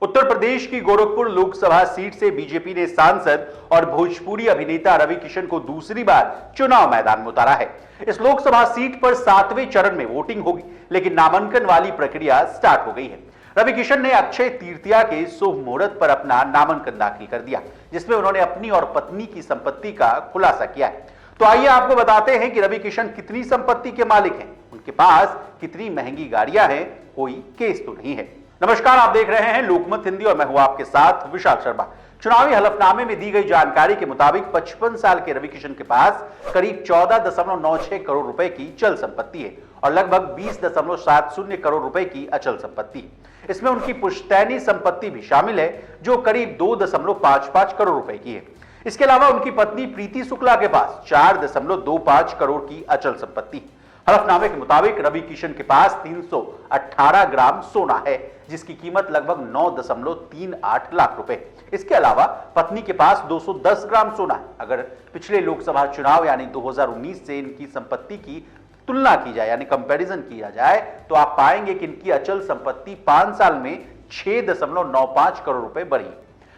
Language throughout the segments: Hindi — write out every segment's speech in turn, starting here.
उत्तर प्रदेश की गोरखपुर लोकसभा सीट से बीजेपी ने सांसद और भोजपुरी अभिनेता रवि किशन को दूसरी बार चुनाव मैदान में उतारा है। इस लोकसभा सीट पर 7वें चरण में वोटिंग होगी, लेकिन नामांकन वाली प्रक्रिया स्टार्ट हो गई है। रवि किशन ने अक्षय तृतीया के शुभ मुहूर्त पर अपना नामांकन दाखिल कर दिया, जिसमें उन्होंने अपनी और पत्नी की संपत्ति का खुलासा किया है। तो आइए आपको बताते हैं कि रवि किशन कितनी संपत्ति के मालिक हैं, उनके पास कितनी महंगी गाड़ियां हैं, कोई केस तो नहीं है। नमस्कार, आप देख रहे हैं लोकमत हिंदी और मैं हूं आपके साथ विशाल शर्मा। चुनावी हलफनामे में दी गई जानकारी के मुताबिक 55 साल के रवि किशन के पास करीब 14.96 करोड़ रुपए की चल संपत्ति है और लगभग 20.70 करोड़ रुपए की अचल संपत्ति है। इसमें उनकी पुश्तैनी संपत्ति भी शामिल है, जो करीब 2.55 करोड़ रुपए की है। इसके अलावा उनकी पत्नी प्रीति शुक्ला के पास 4.25 करोड़ की अचल संपत्ति है। हलफनामे के मुताबिक रवि किशन के पास 318 ग्राम सोना है, जिसकी कीमत लगभग 9.38 लाख रुपए। इसके अलावा पत्नी के पास 210 ग्राम सोना है। अगर पिछले लोकसभा चुनाव यानी 2019 से इनकी संपत्ति की तुलना की जाए यानी कंपैरिजन किया जाए, तो आप पाएंगे कि इनकी अचल संपत्ति 5 साल में 6.95 करोड़ रुपए बढ़ी।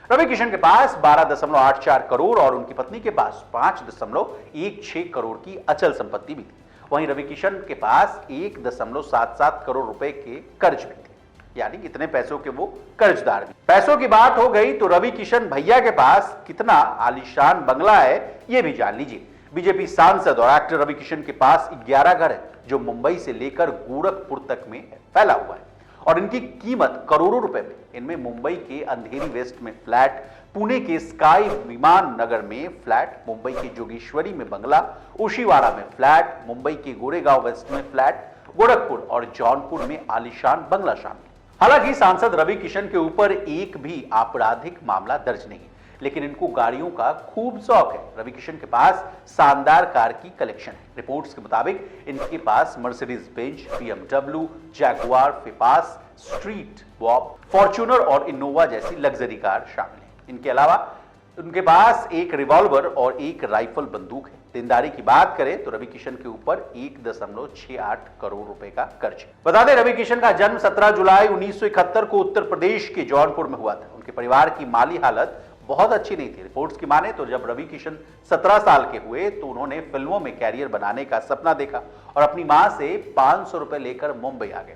रवि किशन के पास 12.84 करोड़ और उनकी पत्नी के पास 5.16 करोड़ की अचल संपत्ति भी थी। वहीं रवि किशन के पास 1.77 करोड़ रुपए के कर्ज भी थे, यानी इतने पैसों के वो कर्जदार भी। पैसों की बात हो गई तो रवि किशन भैया के पास कितना आलीशान बंगला है, ये भी जान लीजिए। बीजेपी सांसद और एक्टर रवि किशन के पास 11 घर है, जो मुंबई से लेकर गोरखपुर तक में फैला हुआ है और इनकी कीमत करोड़ों रुपए में। इनमें मुंबई के अंधेरी वेस्ट में फ्लैट, पुणे के स्काई विमान नगर में फ्लैट, मुंबई के जोगेश्वरी में बंगला, ओशिवारा में फ्लैट, मुंबई के गोरेगांव वेस्ट में फ्लैट, गोरखपुर और जौनपुर में आलीशान बंगला शामिल। हालांकि सांसद रवि किशन के ऊपर एक भी आपराधिक मामला दर्ज नहीं, लेकिन इनको गाड़ियों का खूब शौक है। रवि किशन के पास शानदार कार की कलेक्शन है। रिपोर्ट्स के मुताबिक इनके पास मर्सिडीज बेंज, BMW, जैगुआर, फिपास, स्ट्रीट वॉक, फॉर्च्यूनर और इनोवा जैसी लग्जरी कार शामिल है। इनके अलावा उनके पास एक रिवॉल्वर और एक राइफल बंदूक है। देनदारी की बात करें तो रवि किशन के ऊपर 1.68 करोड़ रुपए का कर्ज है। बता दें, रवि किशन का जन्म 17 जुलाई 1971 को उत्तर प्रदेश के जौनपुर में हुआ था। उनके परिवार की माली हालत बहुत अच्छी नहीं थी। रिपोर्ट्स की माने तो जब रवि किशन 17 साल के हुए तो उन्होंने फिल्मों में कैरियर बनाने का सपना देखा और अपनी मां से 500 रुपए लेकर मुंबई आ गए।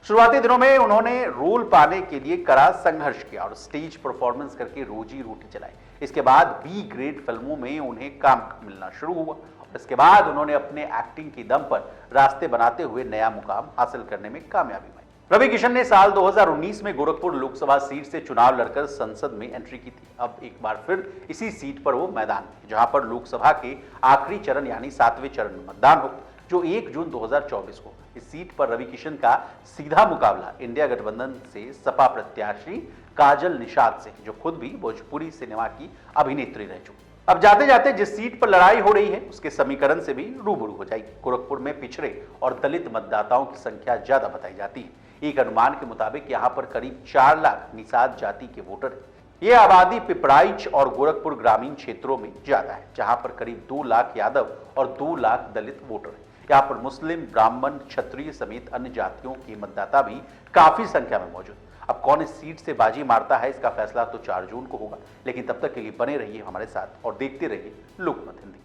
शुरुआती दिनों में उन्होंने रोल पाने के लिए कड़ा संघर्ष किया और स्टेज परफॉर्मेंस करके रोजी रोटी चलाई। इसके बाद बी ग्रेड फिल्मों में उन्हें काम मिलना शुरू हुआ और इसके बाद उन्होंने अपने एक्टिंग की दम पर रास्ते बनाते हुए नया मुकाम हासिल करने में कामयाबी पाई। रवि किशन ने साल 2019 में गोरखपुर लोकसभा सीट से चुनाव लड़कर संसद में एंट्री की थी। अब एक बार फिर इसी सीट पर वो मैदान में, जहां पर लोकसभा के आखिरी चरण यानी 7वें चरण में मतदान हो, जो 1 जून 2024 को। इस सीट पर रवि किशन का सीधा मुकाबला इंडिया गठबंधन से सपा प्रत्याशी काजल निषाद से, जो खुद भी भोजपुरी सिनेमा की अभिनेत्री रह चुकी। अब जाते जाते जिस सीट पर लड़ाई हो रही है, उसके समीकरण से भी रूबरू हो जाएगी। गोरखपुर में पिछड़े और दलित मतदाताओं की संख्या ज्यादा बताई जाती है। एक अनुमान के मुताबिक यहाँ पर करीब 4 लाख निषाद जाति के वोटर हैं। यह आबादी पिपराइच और गोरखपुर ग्रामीण क्षेत्रों में ज्यादा है, जहां पर करीब 2 लाख यादव और 2 लाख दलित वोटर हैं। यहाँ पर मुस्लिम, ब्राह्मण, क्षत्रिय समेत अन्य जातियों के मतदाता भी काफी संख्या में मौजूद। अब कौन इस सीट से बाजी मारता है, इसका फैसला तो 4 जून को होगा। लेकिन तब तक के लिए बने रहिए हमारे साथ और देखते रहिए लोकमत हिंदी।